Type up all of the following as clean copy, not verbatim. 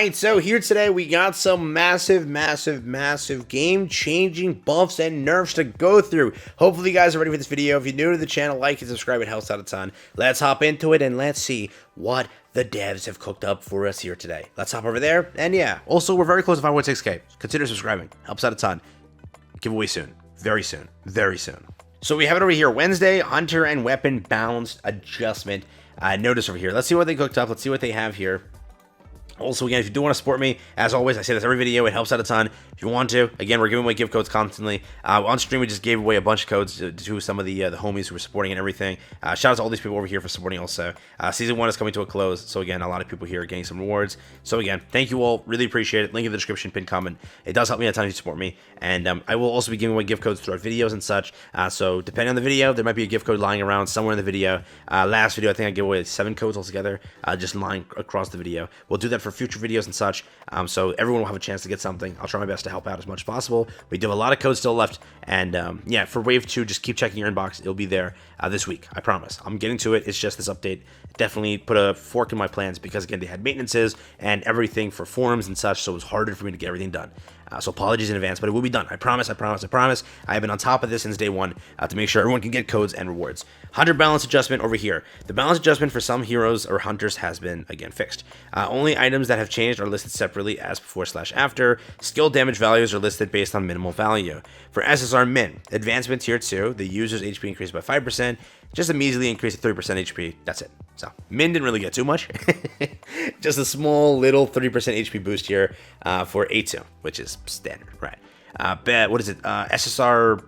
Alright, so here today we got some massive game-changing buffs and nerfs to go through. Hopefully you guys are ready for this video. If you're new to the channel, like and subscribe, it helps out a ton. Let's hop into it and let's see what the devs have cooked up for us here today. Let's hop over there, and yeah, also we're very close to 5.6k. Consider subscribing, helps out a ton. Giveaway soon, very soon. So we have it over here, Wednesday, Hunter and Weapon Balanced Adjustment. Notice over here. Let's see what they cooked up, let's see what they have here. Also, again, if you do want to support me, as always, I say this every video, it helps out a ton. If you want to, again, we're giving away gift codes constantly. On stream, we just gave away a bunch of codes to some of the homies who were supporting and everything. Shout out to all these people over here for supporting also. Season 1 is coming to a close, so again, a lot of people here are getting some rewards. So again, thank you all, really appreciate it. Link in the description, pinned comment. It does help me a ton if you support me. And I will also be giving away gift codes throughout videos and such. So depending on the video, there might be a gift code lying around somewhere in the video. Last video, I think I gave away 7 codes altogether, just lying across the video. We'll do that for future videos and such, so everyone will have a chance to get something. I'll try my best to help out as much as possible. We do have a lot of codes still left, and yeah, for Wave 2, just keep checking your inbox. It'll be there this week, I promise. I'm getting to it. It's just this update definitely put a fork in my plans because, again, they had maintenances and everything for forums and such, so it was harder for me to get everything done. So apologies in advance, but it will be done. I promise. I have been on top of this since day one to make sure everyone can get codes and rewards. Hunter balance adjustment over here. The balance adjustment for some heroes or hunters has been, again, fixed. Only items that have changed are listed separately as before/after. Skill damage values are listed based on minimal value. For SSR Min, advancement tier 2, the user's HP increased by 5%, just a measly increase of 3% HP. That's it. So Min didn't really get too much. Just a small little 30% HP boost here for A2, which is standard, right? What is it? SSR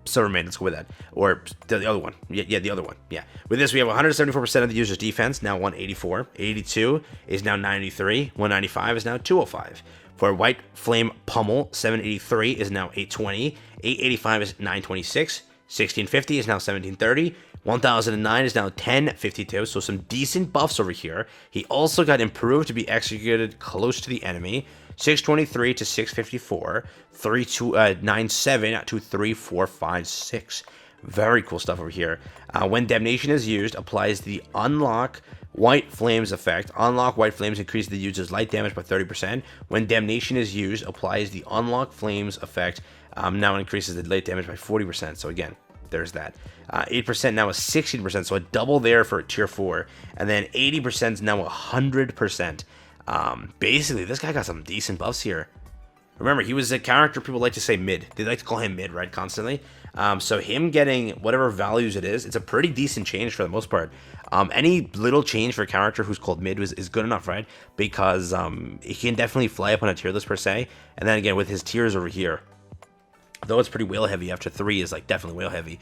Silver Min, let's go with that. Or the other one. Yeah, the other one. Yeah. With this, we have 174% of the user's defense, now 184. 82 is now 93. 195 is now 205. For White Flame Pummel, 783 is now 820. 885 is 926. 1650 is now 1730. 1009 is now 1052, so some decent buffs over here. He also got improved to be executed close to the enemy. 623 to 654. 3297 to 3456. Very cool stuff over here. When Damnation is used, applies the Unlock White Flames effect. Unlock White Flames increases the user's light damage by 30%. When Damnation is used, applies the Unlock Flames effect. Now increases the light damage by 40%. So again, there's that. 8% now is 16%, so a double there for tier 4. And then 80% is now 100%. Basically, this guy got some decent buffs here. Remember, he was a character people like to say mid. They like to call him mid, right, constantly. So him getting whatever values it is, it's a pretty decent change for the most part. Any little change for a character who's called mid is good enough, right? Because he can definitely fly up on a tier list per se. And then again, with his tiers over here, though it's pretty whale heavy, after 3 is like definitely whale heavy.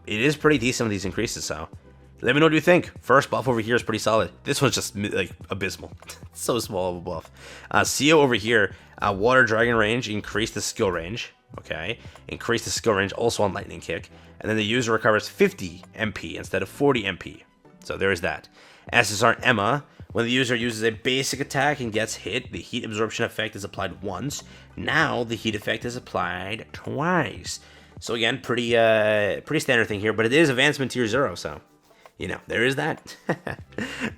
It is pretty decent with these increases, so let me know what you think. First buff over here is pretty solid. This one's just like abysmal. So small of a buff. CO over here, Water Dragon range, increase the skill range. Okay, increase the skill range also on Lightning Kick, and then the user recovers 50 MP instead of 40 MP. So there is that. SSR Emma. When the user uses a basic attack and gets hit, the heat absorption effect is applied once. Now the heat effect is applied twice. So again, pretty standard thing here, but it is advancement tier 0, so you know, there is that.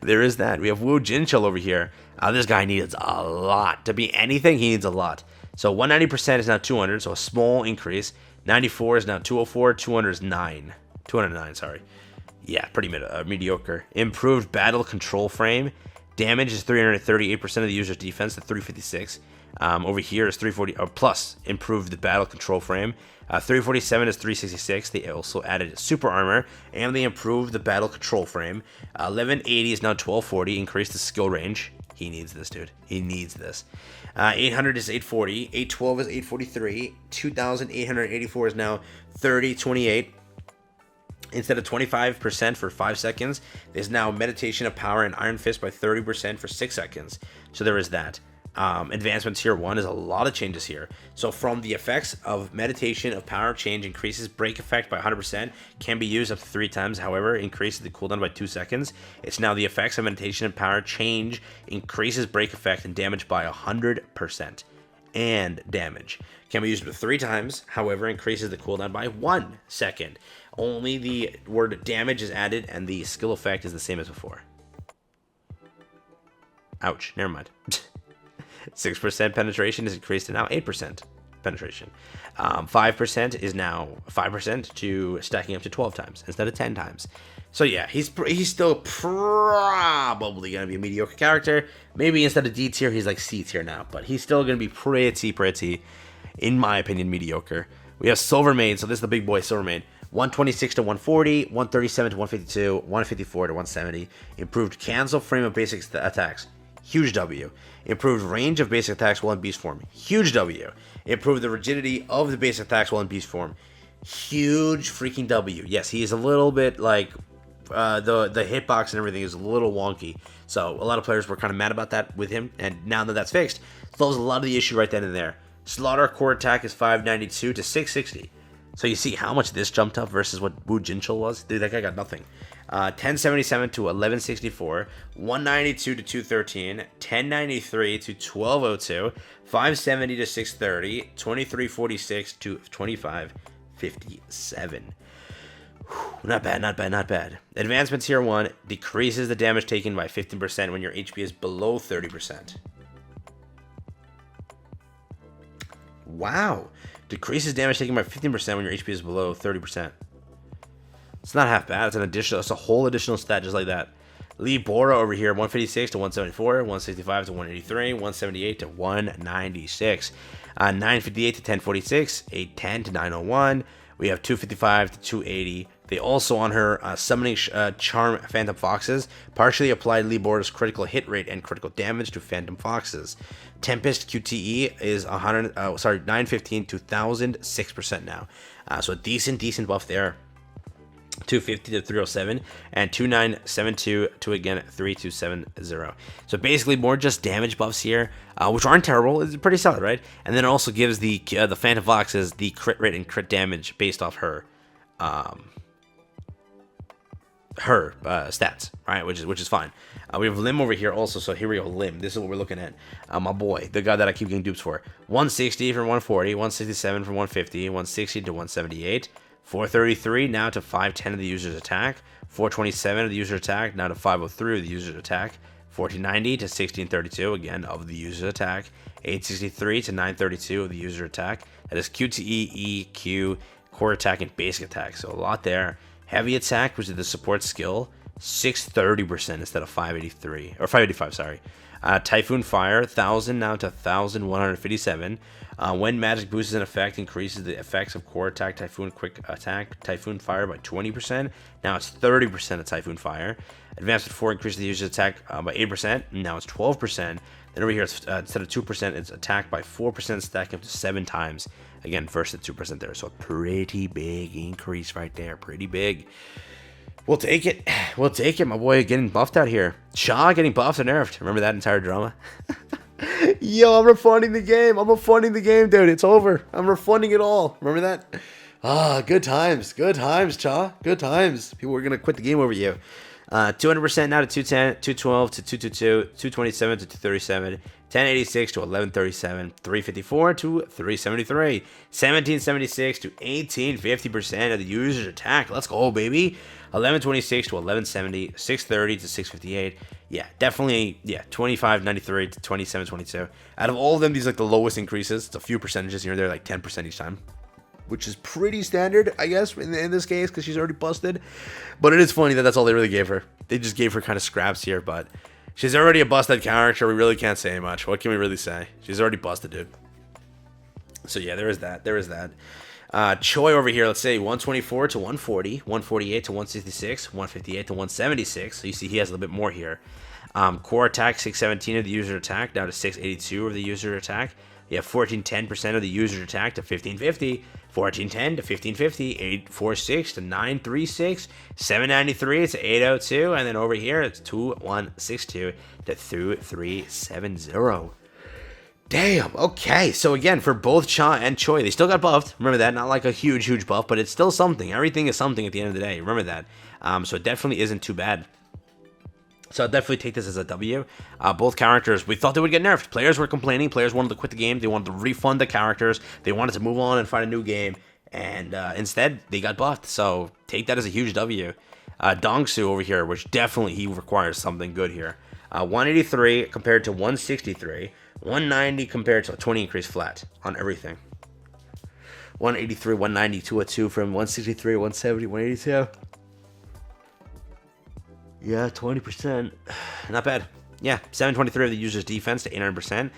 There is that. We have Wu Jinchul over here. This guy needs a lot. To be anything, he needs a lot. So 190% is now 200, so a small increase. 94 is now 204, 200 is 9. 209, sorry. Yeah, pretty mediocre. Improved battle control frame. Damage is 338% of the user's defense to 356. Over here is 340, or plus improved the battle control frame. 347 is 366. They also added super armor, and they improved the battle control frame. 1180 is now 1240. Increased the skill range. He needs this, dude. He needs this. 800 is 840. 812 is 843. 2884 is now 3028. Instead of 25% for 5 seconds, there's now Meditation of Power and Iron Fist by 30% for 6 seconds. So there is that. Advancement tier 1 is a lot of changes here. So from the effects of Meditation of Power change increases break effect by 100%, can be used up to 3 times, however, increases the cooldown by 2 seconds. It's now the effects of Meditation of Power change increases break effect and damage by 100%. And damage can be used up to 3 times, however, increases the cooldown by 1 second. Only the word damage is added and the skill effect is the same as before. Ouch, never mind. 6% penetration is increased to now 8% penetration. 5% is now 5% to stacking up to 12 times instead of 10 times. So yeah, he's still probably going to be a mediocre character. Maybe instead of D tier, he's like C tier now. But he's still going to be pretty, in my opinion, mediocre. We have Silvermane, so this is the big boy Silvermane. 126 to 140, 137 to 152, 154 to 170. Improved cancel frame of basic attacks. Huge W. Improved range of basic attacks while in beast form. Huge W. Improved the rigidity of the basic attacks while in beast form. Huge freaking W. Yes, he is a little bit like the hitbox and everything is a little wonky. So a lot of players were kind of mad about that with him, and now that that's fixed, solves a lot of the issue right then and there. Slaughter core attack is 592 to 660. So you see how much this jumped up versus what Wu Jinchul was? Dude, that guy got nothing. 1077 to 1164, 192 to 213, 1093 to 1202, 570 to 630, 2346 to 2557. Not bad. Advancement tier 1 decreases the damage taken by 15% when your HP is below 30%. Wow. Decreases damage taken by 15% when your HP is below 30%. It's not half bad. It's a whole additional stat just like that. Lee Bora over here, 156 to 174, 165 to 183, 178 to 196, 958 to 1046, 810 to 901. We have 255 to 280. They also, on her summoning charm Phantom Foxes, partially applied Lee Bora's critical hit rate and critical damage to Phantom Foxes. Tempest QTE is 915 to 1006% now. So a decent buff there. 250 to 307 and 2972 to again 3270. So basically more just damage buffs here, which aren't terrible. It's pretty solid, right? And then it also gives the Phantom Foxes the crit rate and crit damage based off her stats, right? Which is fine. We have Lim over here also. So here we go, Lim. This is what we're looking at. My boy, the guy that I keep getting dupes for. 160 from 140, 167 from 150, 160 to 178. 433 now to 510 of the user's attack, 427 of the user's attack now to 503 of the user's attack, 1490 to 1632 again of the user's attack, 863 to 932 of the user's attack. That is QTE, EQ, core attack, and basic attack. So a lot there. Heavy attack, which is the support skill, 630% instead of 583 or 585. Sorry. Typhoon Fire, 1000 now to 1157. When magic boost is in effect, increases the effects of core attack, Typhoon, quick attack, Typhoon Fire by 20%. Now it's 30% of Typhoon Fire. Advancement 4 increases the user's attack by 8%. Now it's 12%. Then over here, it's, instead of 2%, it's attacked by 4%, stacking up to 7 times. Again, versus 2% there. So a pretty big increase right there. Pretty big. We'll take it. We'll take it. My boy getting buffed out here. Shaw getting buffed and nerfed. Remember that entire drama? Yo, I'm refunding the game. I'm refunding the game, dude. It's over. I'm refunding it all. Remember that? Good times. Good times, Cha. Good times. People were going to quit the game over you. 200% now to 210, 212 to 222, 227 to 237, 1086 to 1137, 354 to 373, 1776 to 1850% of the user's attack. Let's go, baby. 1126 to 1170, 630 to 658. Yeah, definitely, 2593 to 2722. Out of all of them, these are like the lowest increases. It's a few percentages here and there, like 10% each time, which is pretty standard, I guess, in this case, because she's already busted. But it is funny that that's all they really gave her. They just gave her kind of scraps here, but she's already a busted character. We really can't say much. What can we really say? She's already busted, dude. So yeah, there is that. There is that. Choi over here, let's say 124 to 140, 148 to 166, 158 to 176. So you see he has a little bit more here. Core attack, 617 of the user attack, down to 682 of the user attack. You have 1410% of the user attack to 1550, 1410 to 1550, 846 to 936, 793 to 802, and then over here it's 2162 to 2370. Damn, okay. So again, for both Cha and Choi, they still got buffed. Remember that, not like a huge buff, but it's still something. Everything is something at the end of the day. Remember that. So it definitely isn't too bad. So I'll definitely take this as a W. Both characters, we thought they would get nerfed. Players were complaining. Players wanted to quit the game. They wanted to refund the characters. They wanted to move on and find a new game. And instead, they got buffed. So take that as a huge W. Dongsu over here, which definitely he requires something good here. 183 compared to 163. 190 compared to a 20 increase flat on everything. 183, 190, 202 from 163, 170, 182. Yeah, 20%. Not bad. Yeah, 723 of the user's defense to 800%.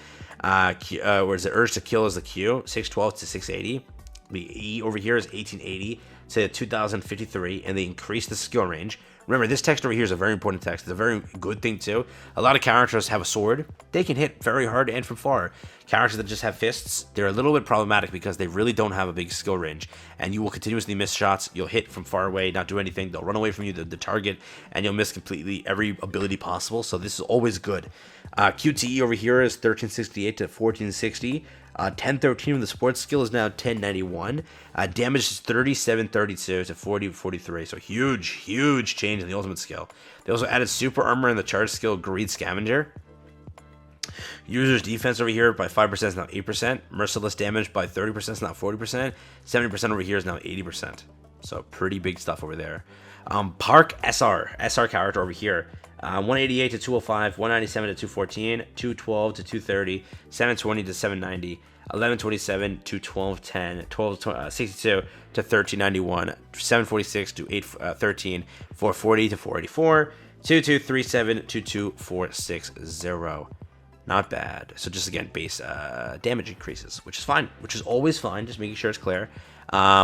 Whereas the urge to kill is the Q, 612 to 680. The E over here is 1880 to 2053, and they increase the skill range. Remember, this text over here is a very important text. It's a very good thing, too. A lot of characters have a sword. They can hit very hard and from far. Characters that just have fists, they're a little bit problematic because they really don't have a big skill range. And you will continuously miss shots. You'll hit from far away, not do anything. They'll run away from you, the target, and you'll miss completely every ability possible. So this is always good. QTE over here is 1368 to 1460. 1013 with the sports skill is now 1091. Damage is 3732 to 4043. So huge change in the ultimate skill. They also added super armor in the charge skill Greed Scavenger. User's defense over here by 5% is now 8%. Merciless damage by 30% is now 40%. 70% over here is now 80%. So pretty big stuff over there. Park SR character over here. 188 to 205, 197 to 214, 212 to 230, 720 to 790, 1127 to 1210, 1262 to 1391, 746 to 813, 440 to 484, 2237 to 2460. Not bad. So just again, base damage increases, which is fine, which is always fine. Just making sure it's clear.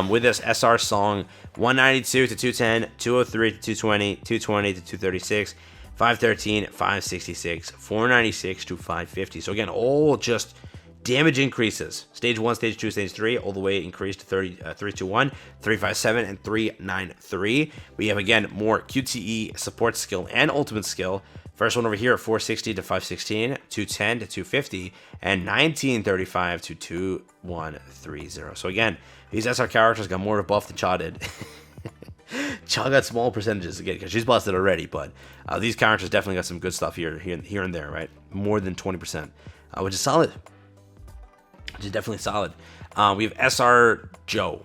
With this SR song, 192 to 210, 203 to 220, 220 to 236, 513, 566, 496 to 550. So again, all just damage increases. Stage 1, Stage 2, Stage 3, all the way increased to 321, 357, and 393. We have, again, more QTE, support skill, and ultimate skill. First one over here, 460 to 516, 210 to 250, and 1935 to 2130. So again, these SR characters got more of a buff than Cha did. Cha got small percentages again because she's busted already, but these characters definitely got some good stuff here and there, right? More than 20%, which is solid. Which is definitely solid. We have SR Joe.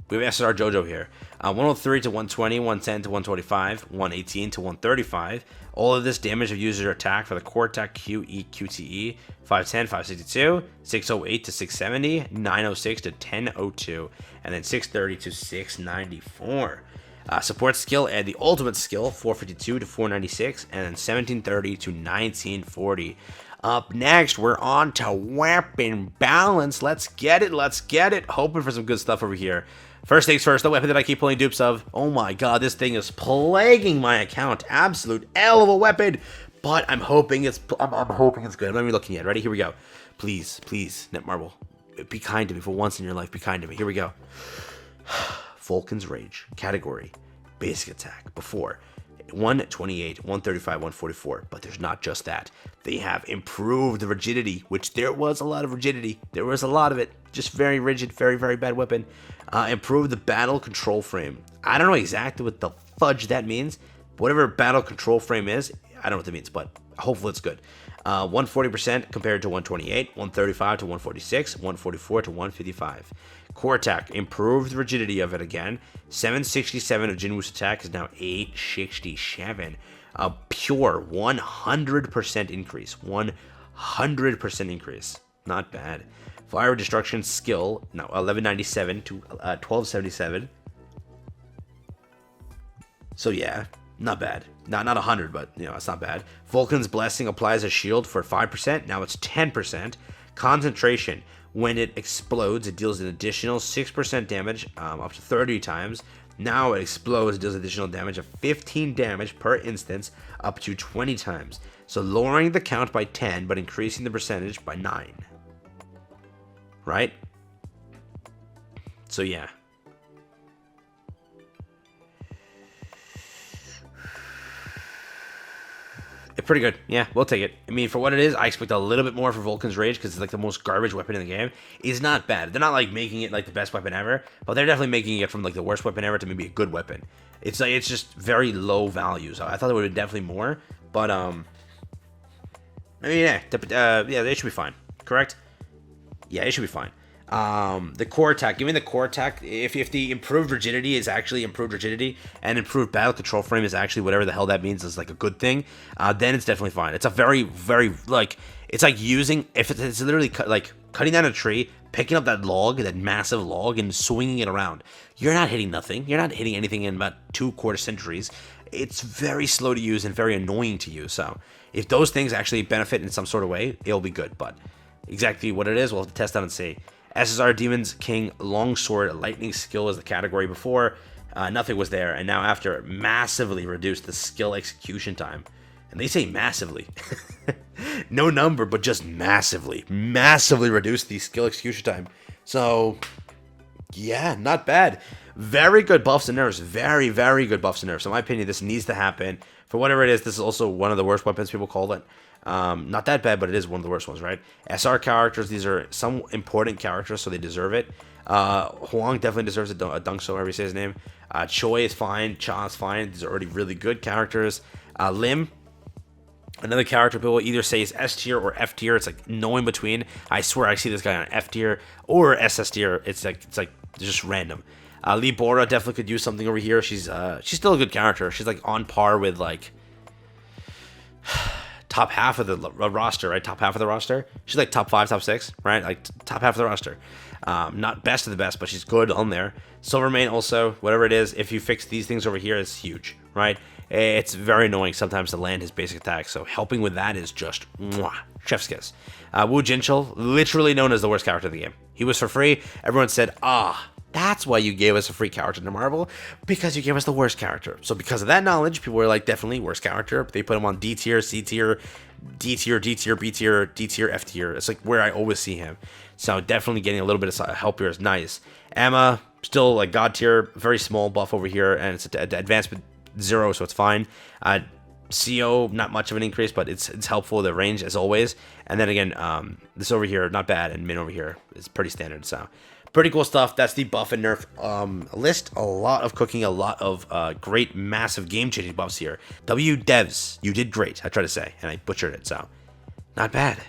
We have SR Jojo here. 103 to 120, 110 to 125, 118 to 135. All of this damage of user attack for the core attack QE, QTE, 510, 562, 608 to 670, 906 to 1002, and then 630 to 694. Support skill and the ultimate skill, 452 to 496, and then 1730 to 1940. Up next, we're on to weapon balance. Let's get it. Hoping for some good stuff over here. First things first, the weapon that I keep pulling dupes of. Oh my god, this thing is plaguing my account. Absolute L of a weapon. But I'm hoping it's good. I'm not even looking yet. Ready? Here we go. Please, Netmarble, be kind to me for once in your life. Be kind to me. Here we go. Vulcan's Rage. Category. Basic attack. Before. 128, 135, 144. But there's not just that. They have improved the rigidity, which there was a lot of rigidity. There was a lot of it. Just very rigid, very, very bad weapon. Improved the battle control frame. I don't know exactly what the fudge that means. Whatever battle control frame is, I don't know what that means, but hopefully it's good. 140% compared to 128, 135 to 146, 144 to 155. Core attack, improved rigidity of it again. 767 of Jinwoo's attack is now 867. A pure 100% increase. 100% increase. Not bad. Fire destruction skill, now 1197 to 1277. So yeah, not bad. Not 100, but you know, it's not bad. Vulcan's Blessing applies a shield for 5%. Now it's 10%. Concentration. When it explodes, it deals an additional 6% damage up to 30 times. Now it explodes, it deals additional damage of 15 damage per instance up to 20 times. So lowering the count by 10, but increasing the percentage by 9. Right? So yeah. It's pretty good. Yeah, we'll take it. I mean, for what it is, I expect a little bit more for Vulcan's Rage because it's like the most garbage weapon in the game. It's not bad. They're not like making it like the best weapon ever, but they're definitely making it from like the worst weapon ever to maybe a good weapon. It's like it's just very low value. So I thought it would have definitely more, but I mean, yeah, they should be fine. Correct? Yeah, it should be fine. The core attack, give me the core attack. If the improved rigidity is actually improved rigidity and improved battle control frame is actually whatever the hell that means is like a good thing, then it's definitely fine. It's a very like, it's like using, if it's literally like cutting down a tree, picking up that log, that massive log, and swinging it around. You're not hitting nothing. You're not hitting anything in about 2/4 centuries. It's very slow to use and very annoying to use. So if those things actually benefit in some sort of way, it'll be good. But exactly what it is, we'll have to test out and see. SSR Demons King Longsword Lightning Skill is the category before. Nothing was there, and now after, massively reduced the skill execution time. And they say massively. No number, but just massively reduced the skill execution time. So, yeah, not bad. Very good buffs and nerfs. Very good buffs and nerfs. In my opinion, this needs to happen. For whatever it is, this is also one of the worst weapons, people call it. Not that bad, but it is one of the worst ones, right? SR characters, these are some important characters, so they deserve it. Huang definitely deserves a dunk, so however you say his name. Choi is fine. Cha is fine. These are already really good characters. Lim, another character people either say is S tier or F tier. It's like no in between. I swear I see this guy on F tier or SS tier. It's like just random. Lee Bora definitely could use something over here. She's still a good character. She's like on par with like top half of the roster, right? Top half of the roster. She's like top 5, top 6, right? Like top half of the roster. Not best of the best, but she's good on there. Silvermane also, whatever it is, if you fix these things over here, it's huge, right? It's very annoying sometimes to land his basic attack, so helping with that is just mwah, chef's kiss. Wu Jinchul, literally known as the worst character in the game. He was for free. Everyone said, that's why you gave us a free character in the Marvel, because you gave us the worst character. So because of that knowledge, people were like, definitely worst character. They put him on D tier, C tier, D tier, D tier, B tier, D tier, F tier. It's like where I always see him. So definitely getting a little bit of help here is nice. Emma, still like God tier, very small buff over here, and it's advancement 0, so it's fine. CO, not much of an increase, but it's helpful, the range as always. And then again, this over here, not bad, and Min over here is pretty standard, so pretty cool stuff. That's the buff and nerf list. A lot of cooking, a lot of great, massive, game-changing buffs here. W devs, you did great, I try to say, and I butchered it, so not bad.